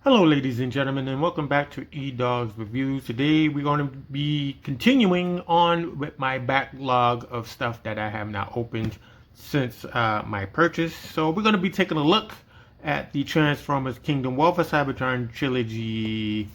Hello ladies and gentlemen, and welcome back to Edoggz Reviews. Today we're going to be continuing on with my backlog of stuff that I have not opened since my purchase. So we're going to be taking a look at the Transformers Kingdom Warfare Cybertron Trilogy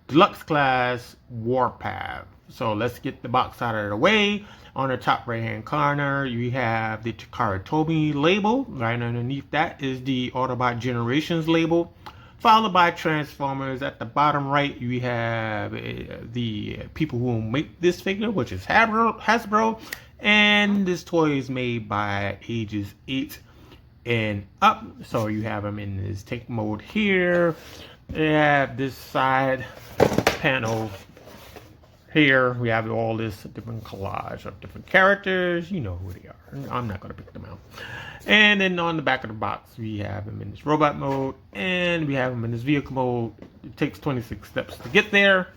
Deluxe Class Warpath. So let's get the box out of the way. On the top right hand corner you have the Takara Tomy label. Right underneath that is the Autobot Generations label, followed by Transformers. At the bottom right, you have the people who make this figure, which is Hasbro, and this toy is made by ages 8 and up. So you have them in this tank mode here. They have this side panel here. We have all this different collage of different characters. You know who they are. I'm not going to pick them out. And then on the back of the box, we have him in this robot mode, and we have him in this vehicle mode. It takes 26 steps to get there.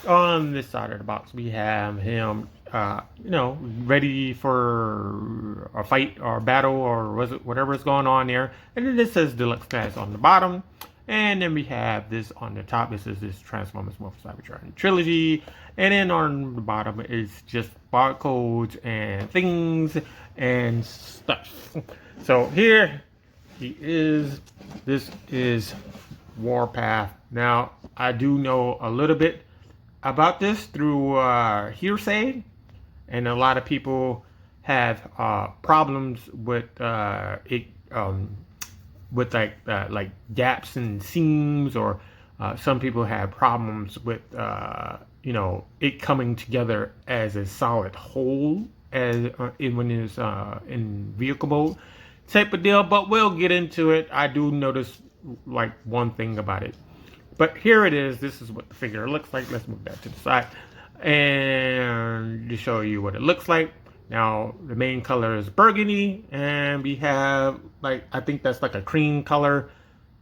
On this side of the box, we have him, ready for a fight or a battle or whatever is going on there. And then this says Deluxe Class on the bottom. And then we have this on the top. This is this Transformers Warpath Cybertron Trilogy. And then on the bottom is just barcodes and things and stuff. So here he is. This is Warpath. Now, I do know a little bit about this through hearsay. And a lot of people have problems with it. With like gaps and seams, or some people have problems with it coming together as a solid whole as when it's in vehicle mode type of deal. But we'll get into it. I do notice like one thing about it. But here it is. This is what the figure looks like. Let's move that to the side and to show you what it looks like. Now, the main color is burgundy, and we have, like, I think that's like a cream color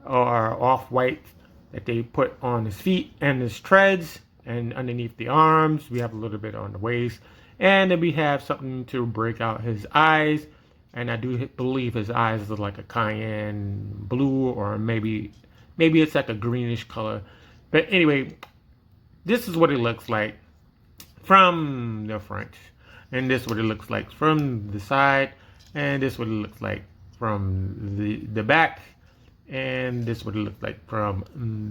or off-white that they put on his feet and his treads, and underneath the arms. We have a little bit on the waist. And then we have something to break out his eyes, and I do believe his eyes are like a cayenne blue, or maybe it's like a greenish color. But anyway, this is what it looks like from the front. And this is what it looks like from the side, and this is what it looks like from the back, and this is what it looks like from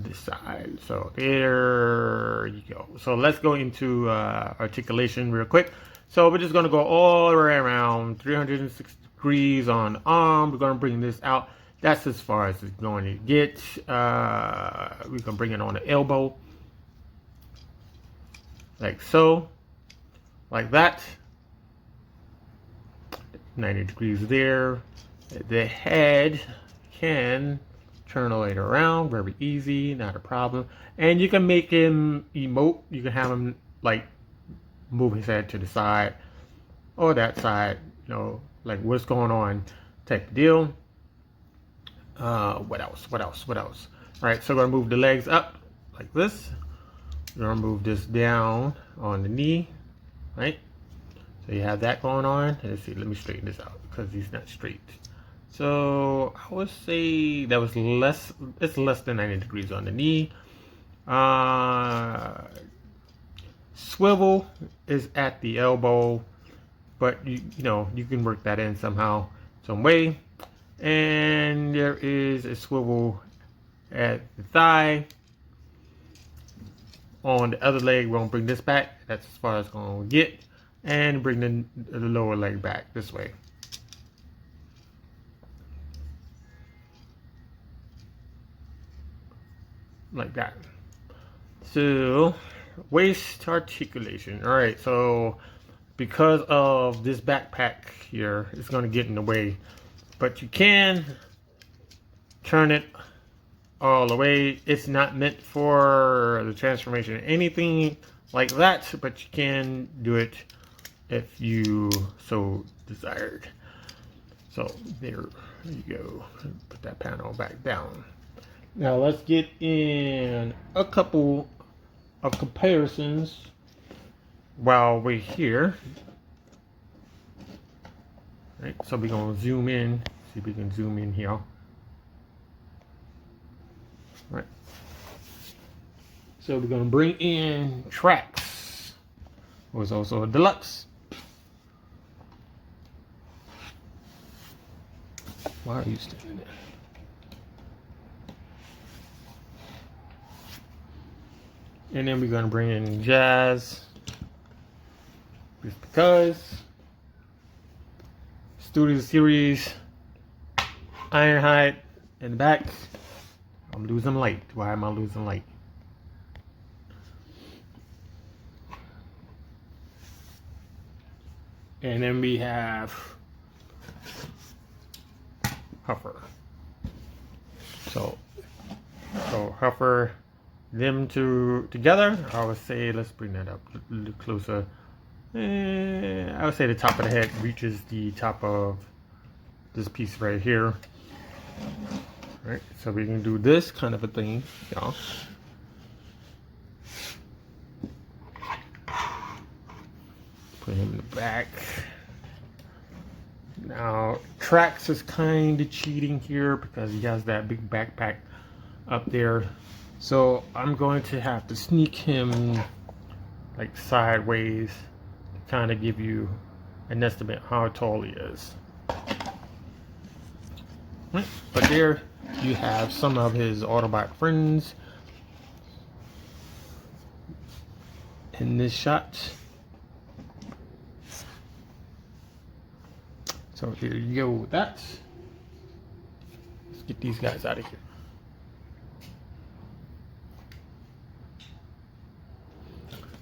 the side. So there you go. So let's go into articulation real quick. So we're just going to go all the way around 360 degrees on the arm. We're going to bring this out. That's as far as it's going to get. We can bring it on the elbow, like so, like that. 90 degrees there. The head can turn all the way around, very easy, not a problem. And you can make him emote. You can have him like move his head to the side or that side, like what's going on type of deal. What else? All right, so we're gonna move the legs up like this. We're gonna move this down on the knee, right? So you have that going on. Let's see, let me straighten this out because he's not straight. So I would say that was it's less than 90 degrees on the knee. Swivel is at the elbow, but you can work that in somehow, some way. And there is a swivel at the thigh. On the other leg, we're gonna bring this back. That's as far as it's gonna get. And bring the lower leg back this way. Like that. So, waist articulation. Alright, so because of this backpack here, it's going to get in the way. But you can turn it all the way. It's not meant for the transformation or anything like that, but you can do it if you so desired. So there you go. Put that panel back down. Now let's get in a couple of comparisons while we're here. Right, so we're gonna zoom in. See if we can zoom in here. Right. So we're gonna bring in tracks. Was also a deluxe. Why are you standing there? And then we're gonna bring in jazz. Just because. Studio Series. Ironhide in the back. I'm losing light. Why am I losing light? And then we have Huffer. So Huffer, them two together. I would say, let's bring that up a little closer. I would say the top of the head reaches the top of this piece right here. Right, so we can do this kind of a thing, y'all. Put him in the back. Now, Trax is kind of cheating here because he has that big backpack up there. So I'm going to have to sneak him like sideways to kind of give you an estimate how tall he is. Right, but there you have some of his Autobot friends in this shot. So here you go with that. Let's get these guys out of here.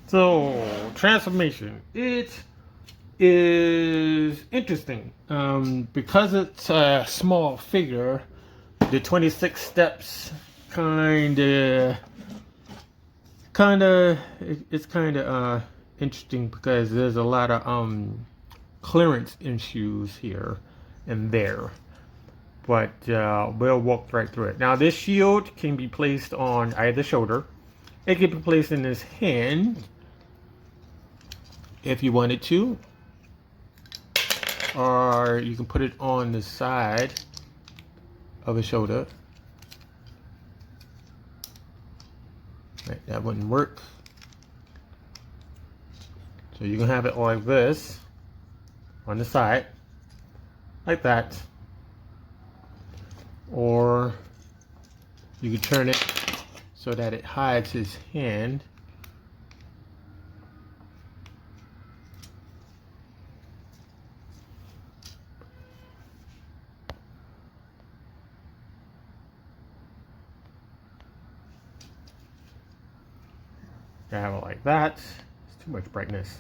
So transformation, it is interesting because it's a small figure. The 26 steps it's kind of interesting because there's a lot of clearance issues here and there, but we'll walk right through it. Now this shield can be placed on either shoulder. It can be placed in his hand if you wanted to, or you can put it on the side of his shoulder. Right, that wouldn't work. So you can have it like this on the side, like that, or you can turn it so that it hides his hand. I have it like that. It's too much brightness.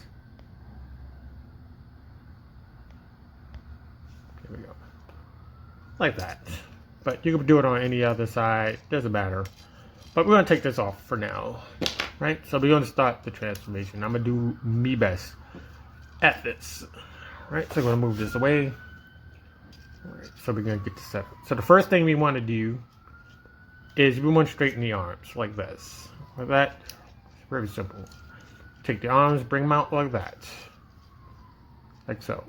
There we go. Like that. But you can do it on any other side. Doesn't matter. But we're going to take this off for now. Right? So we're going to start the transformation. I'm going to do me best at this. Right? So I'm going to move this away. Alright, so we're going to get this set. So the first thing we want to do is we want to straighten the arms like this. Like that. It's very simple. Take the arms, bring them out like that. Like so.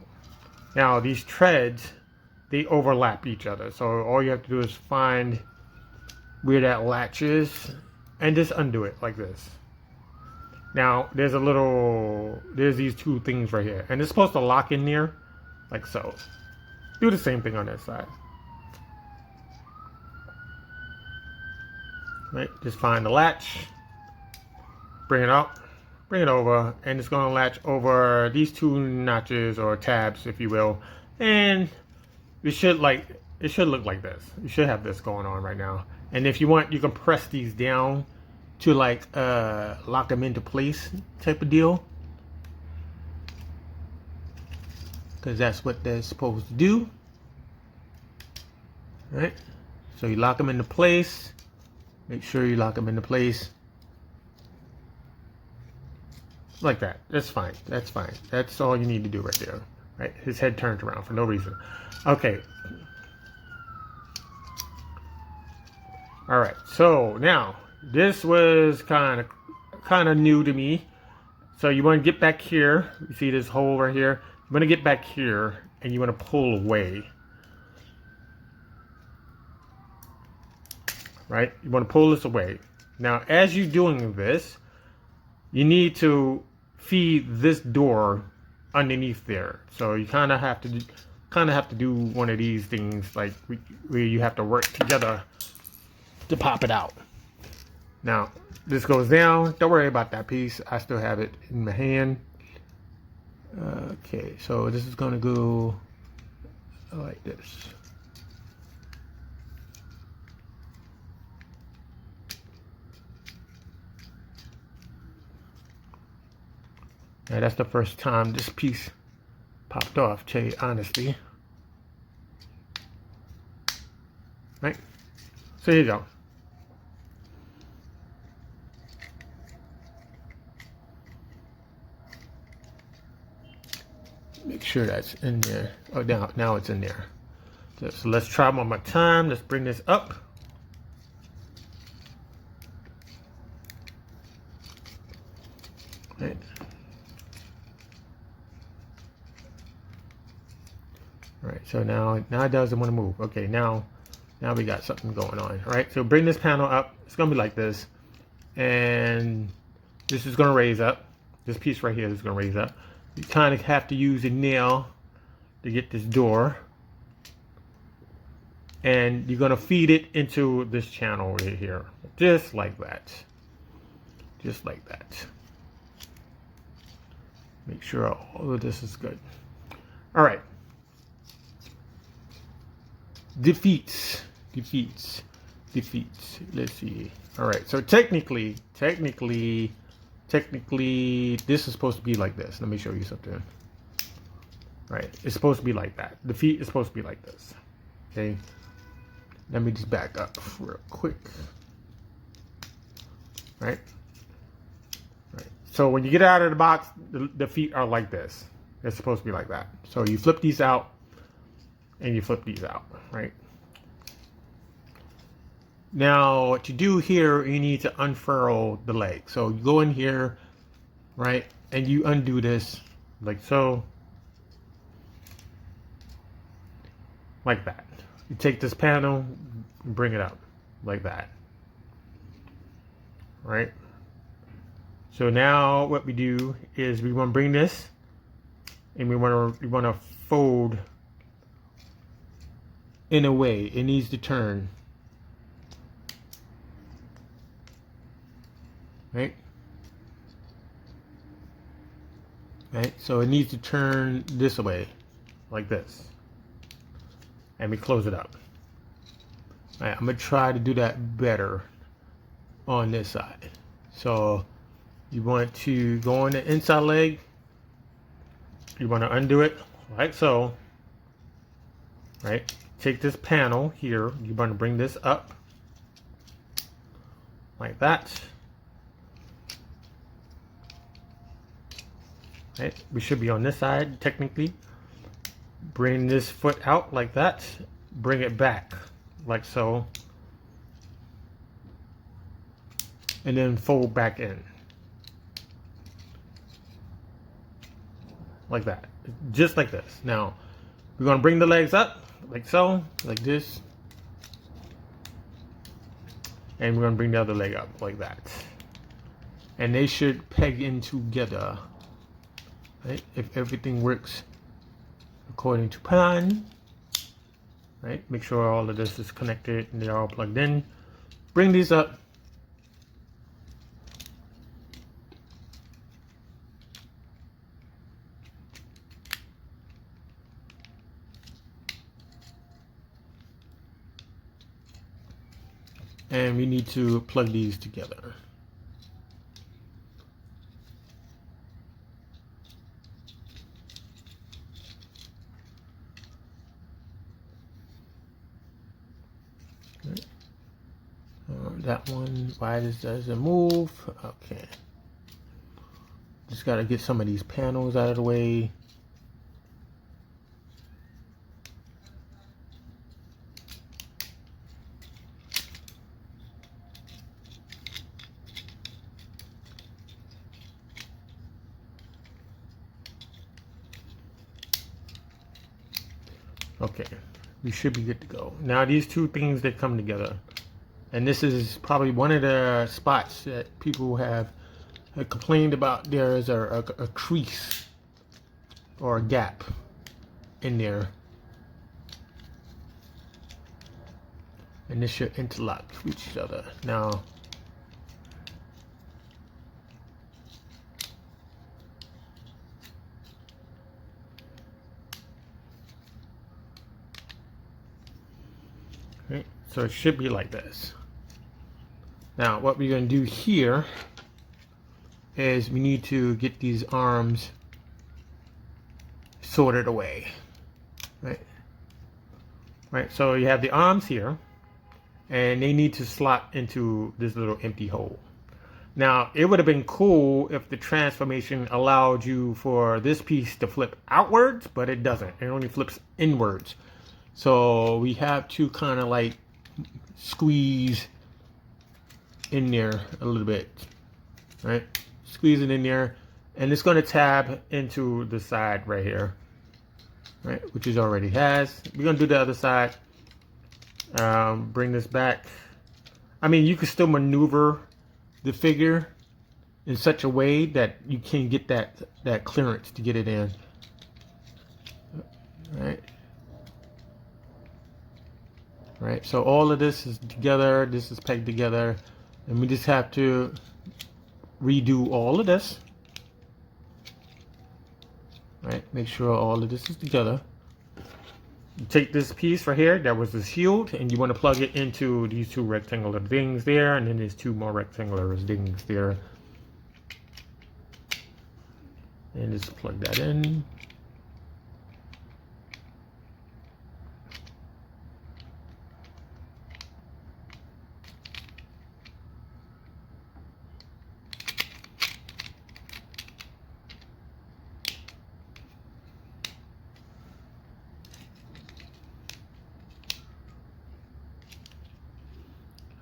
Now these treads, they overlap each other. So all you have to do is find where that latch is and just undo it like this. Now there's these two things right here. And it's supposed to lock in there like so. Do the same thing on that side. Right, just find the latch. Bring it out, bring it over, and it's going to latch over these two notches or tabs, if you will, and it should look like this. You should have this going on right now. And if you want, you can press these down to like lock them into place, type of deal, because that's what they're supposed to do. All right, so you lock them into place. Make sure you lock them into place. Like that. That's fine. That's fine. That's all you need to do right there. Right? His head turned around for no reason. Okay. All right. So now this was kind of new to me. So you want to get back here. You see this hole right here? You want to get back here and you want to pull away. right? You want to pull this away. Now, as you're doing this, you need to feed this door underneath there. So you kind of have to do one of these things, like where you have to work together to pop it out. Now, this goes down. Don't worry about that piece. I still have it in my hand. Okay, so this is going to go like this. Now, that's the first time this piece popped off, tell you honestly. Right? So here you go. Make sure that's in there. Oh, now it's in there. So let's try one more time. Let's bring this up. Right. All right, so now it doesn't want to move. Okay, now we got something going on. All right, so bring this panel up. It's gonna be like this, and this is gonna raise up. This piece right here is gonna raise up. You kind of have to use a nail to get this door, and you're gonna feed it into this channel right here, just like that. Just like that. Make sure all of this is good. All right. Defeats. Let's see. All right. So technically, this is supposed to be like this. Let me show you something. Right. It's supposed to be like that. Defeat is supposed to be like this. Okay. Let me just back up real quick. Right. So when you get out of the box, the feet are like this. It's supposed to be like that. So you flip these out and you flip these out, right? Now what you do here, you need to unfurl the leg. So you go in here, right? And you undo this like so. Like that. You take this panel and bring it up like that. Right? So now what we do is we want to bring this and we want to fold in a way. It needs to turn. Right? Right? So it needs to turn this way, like this. And we close it up. All right, I'm going to try to do that better on this side. So you want to go on the inside leg. You want to undo it like so. Right? Take this panel here. You want to bring this up like that. Right? We should be on this side technically. Bring this foot out like that. Bring it back like so. And then fold back in. Like that. Just like this. Now, we're going to bring the legs up like so, like this. And we're going to bring the other leg up like that. And they should peg in together. Right? If everything works according to plan. Right? Make sure all of this is connected and they're all plugged in. Bring these up. And we need to plug these together. Okay. That one, why this doesn't move? Okay. Just got to get some of these panels out of the way. Okay, we should be good to go. Now these two things, they come together. And this is probably one of the spots that people have complained about. There is a crease or a gap in there. And this should interlock with each other. Now, right, so it should be like this. Now, what we're going to do here is we need to get these arms sorted away. Right, so you have the arms here, and they need to slot into this little empty hole. Now, it would have been cool if the transformation allowed you for this piece to flip outwards, but it doesn't. It only flips inwards. So we have to kind of like squeeze in there a little bit, right? Squeeze it in there, and it's going to tab into the side right here, right? Which it already has. We're going to do the other side. Bring this back. I mean, you can still maneuver the figure in such a way that you can get that clearance to get it in. Right, so all of this is together, this is pegged together, and we just have to redo all of this. Right, make sure all of this is together. You take this piece right here, that was the shield, and you want to plug it into these two rectangular things there, and then there's two more rectangular things there. And just plug that in.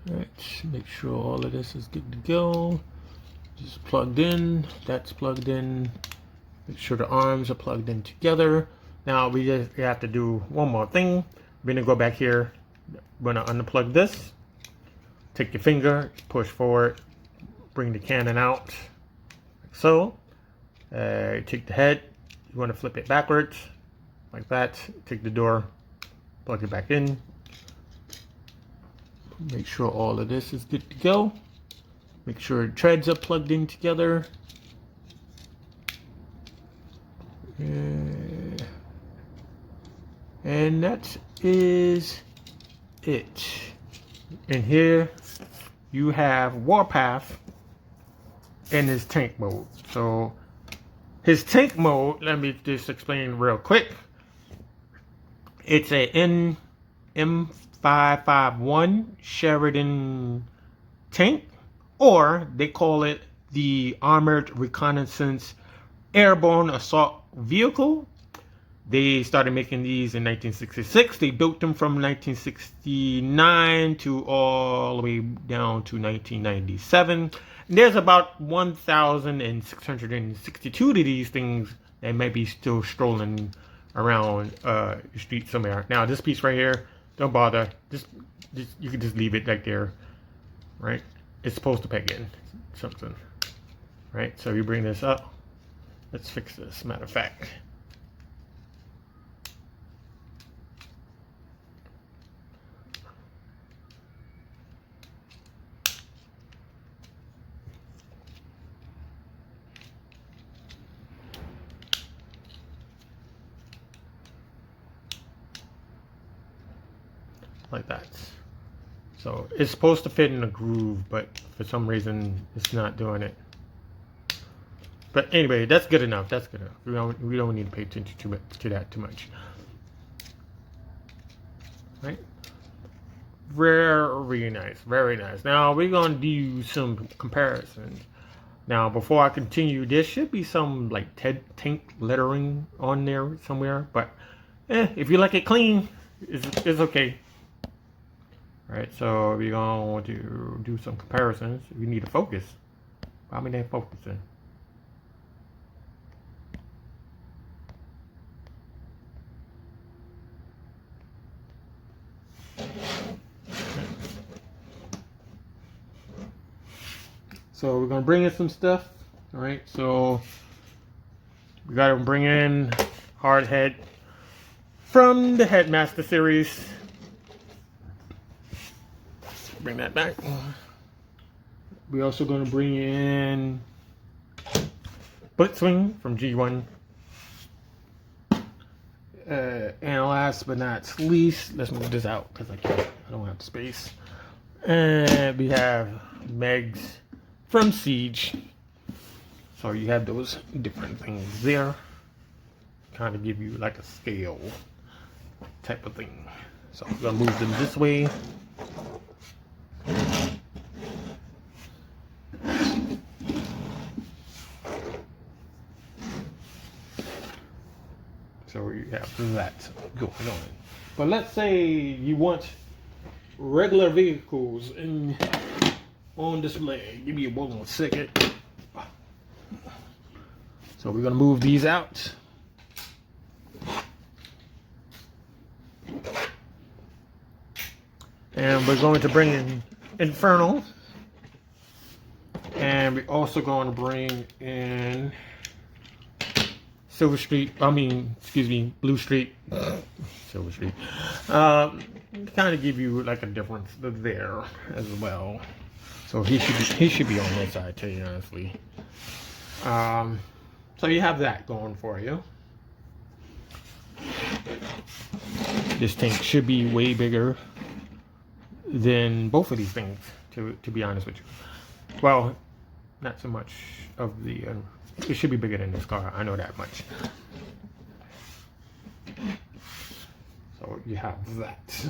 Alright, make sure all of this is good to go. Just plugged in, that's plugged in. Make sure the arms are plugged in together. Now we have to do one more thing. We're gonna go back here. We're gonna unplug this. Take your finger, push forward, bring the cannon out, like so. Take the head, you wanna flip it backwards, like that. Take the door, plug it back in. Make sure all of this is good to go. Make sure the treads are plugged in together. And that is it. And here you have Warpath in his tank mode. So his tank mode, let me just explain real quick. It's a M551 Sheridan tank, or they call it the Armored Reconnaissance Airborne Assault Vehicle. They started making these in 1966. They built them from 1969 to all the way down to 1997. And there's about 1,662 of these things that might be still strolling around the street somewhere. Now this piece right here, don't bother. Just you can just leave it like there, right? It's supposed to peg in something, right? So you bring this up. Let's fix this. Matter of fact. Like that. So it's supposed to fit in a groove, but for some reason it's not doing it. But anyway, that's good enough. That's good enough. We don't need to pay attention to that too much. Right? Very nice. Very nice. Now we're gonna do some comparisons. Now before I continue, there should be some like tank lettering on there somewhere, but if you like it clean, it's okay. Right, so we're going to do some comparisons. We need to focus. Why am I not focusing? So we're gonna bring in some stuff. All right, so we gotta bring in hard head from the Headmaster series. Bring that back. We're also gonna bring in Bullet Swing from G1. And last but not least, let's move this out because I don't have the space. And we have Megs from Siege. So you have those different things there. Kind of give you like a scale type of thing. So I'm gonna move them this way. So you have that going on. But let's say you want regular vehicles on display. Give me 1 second. So we're gonna move these out. And we're going to bring in Inferno. And we're also going to bring in Blue Street. Silver Street. Kind of give you like a difference there as well. So he should be on that side, tell you honestly. So you have that going for you. This tank should be way bigger than both of these things, to be honest with you. Well, not so much of the. It should be bigger than this car. I know that much. So you have that.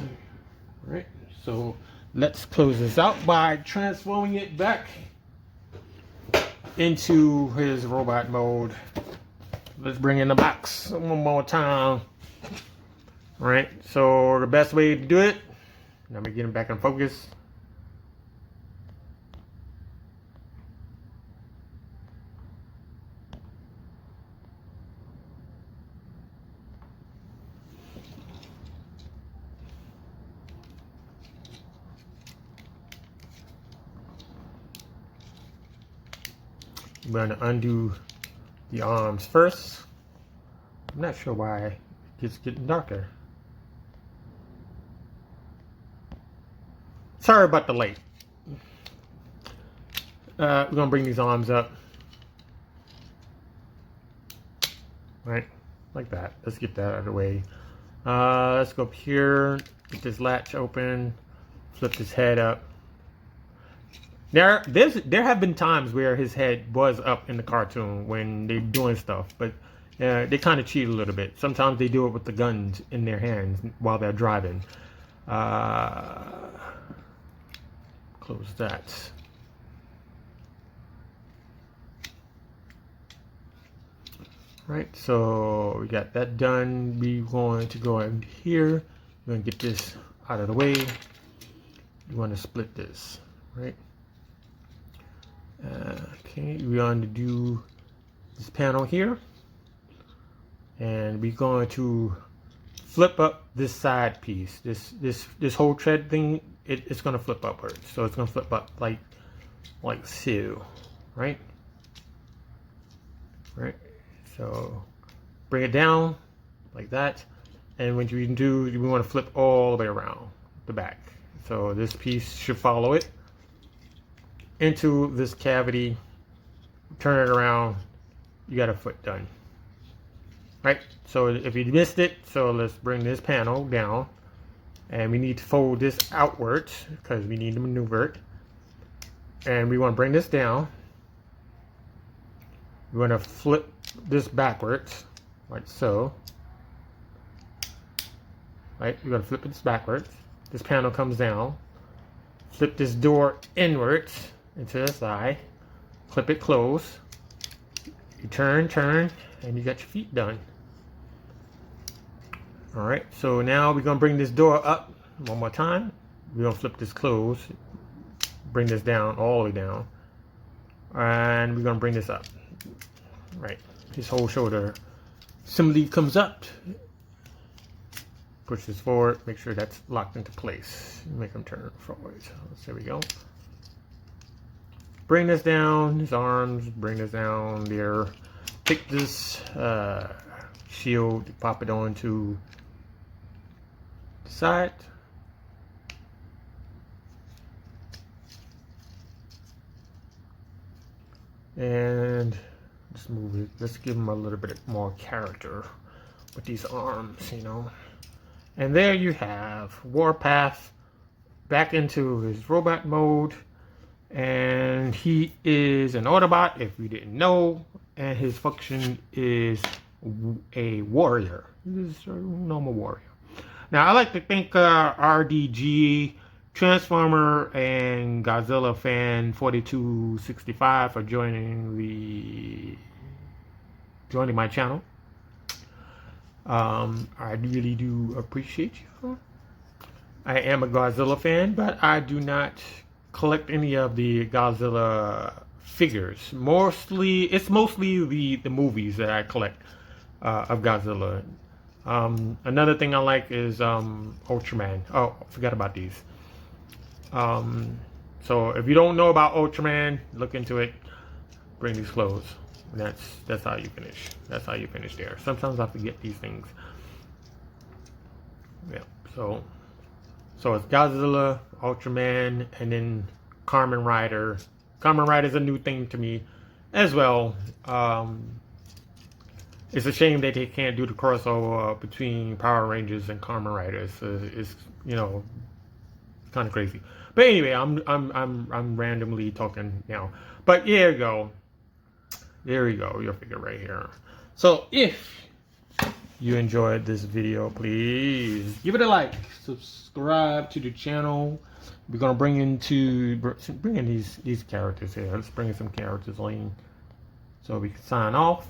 All right. So let's close this out by transforming it back into his robot mode. Let's bring in the box one more time. All right. So the best way to do it. Let me get him back in focus. I'm going to undo the arms first. I'm not sure why it's getting darker. Sorry about the light. We're going to bring these arms up. Right, like that. Let's get that out of the way. Let's go up here, get this latch open, flip this head up. There have been times where his head was up in the cartoon when they're doing stuff, but they kind of cheat a little bit. Sometimes they do it with the guns in their hands while they're driving. Close that. Right, so we got that done. We're going to go in here. We're going to get this out of the way. You want to split this, right? Okay, we're going to do this panel here. And we're going to flip up this side piece. This whole tread thing, it's going to flip upwards. So it's going to flip up like so, right? Right. So bring it down like that. And what you do, we want to flip all the way around the back. So this piece should follow it into this cavity. Turn it around. You got a foot done. Right? So if you missed it, so let's bring this panel down. And we need to fold this outwards because we need to maneuver it. And we want to bring this down. We're going to flip this backwards, like so. Right? We're going to flip this backwards. This panel comes down. Flip this door inwards into the side. Clip it close. You turn, and you got your feet done. Alright, so now we're going to bring this door up one more time. We're going to flip this close. Bring this down, all the way down. And we're going to bring this up. Right, his whole shoulder assembly comes up. Push this forward, make sure that's locked into place. Make them turn forward. So there we go. bring this down, his arms, bring this down there. Take this shield, pop it onto the side. And let's move it. Let's give him a little bit more character with these arms, you know. And there you have Warpath back into his robot mode. And he is an Autobot, if you didn't know. And his function is a warrior. He's a normal warrior. Now, I like to thank RDG, Transformer, and Godzilla fan 4265 for joining my channel. I really do appreciate you. I am a Godzilla fan, but I do not collect any of the Godzilla figures. It's mostly the movies that I collect of Godzilla. Another thing I like is Ultraman. Oh, I forgot about these. So if you don't know about Ultraman, look into it. Bring these clothes. And that's how you finish. That's how you finish there. Sometimes I forget these things. Yeah. So it's Godzilla, Ultraman, and then Kamen Rider. Kamen Rider is a new thing to me as well. It's a shame that they can't do the crossover between Power Rangers and Kamen Riders. It's you know, kind of crazy. But anyway, I'm randomly talking now. But there you go. There you go. Your figure right here. So if you enjoyed this video, please give it a like, subscribe to the channel. We're gonna bring in these characters here. Let's bring in some characters in so we can sign off.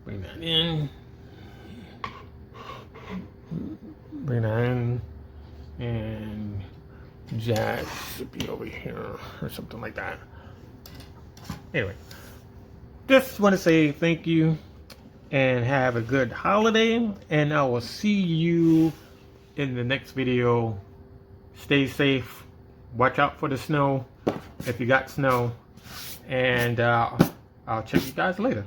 Bring that in. Bring that in. And Jazz should be over here or something like that. Anyway, just want to say thank you and have a good holiday, and I will see you in the next video. Stay safe, watch out for the snow if you got snow, and I'll check you guys later.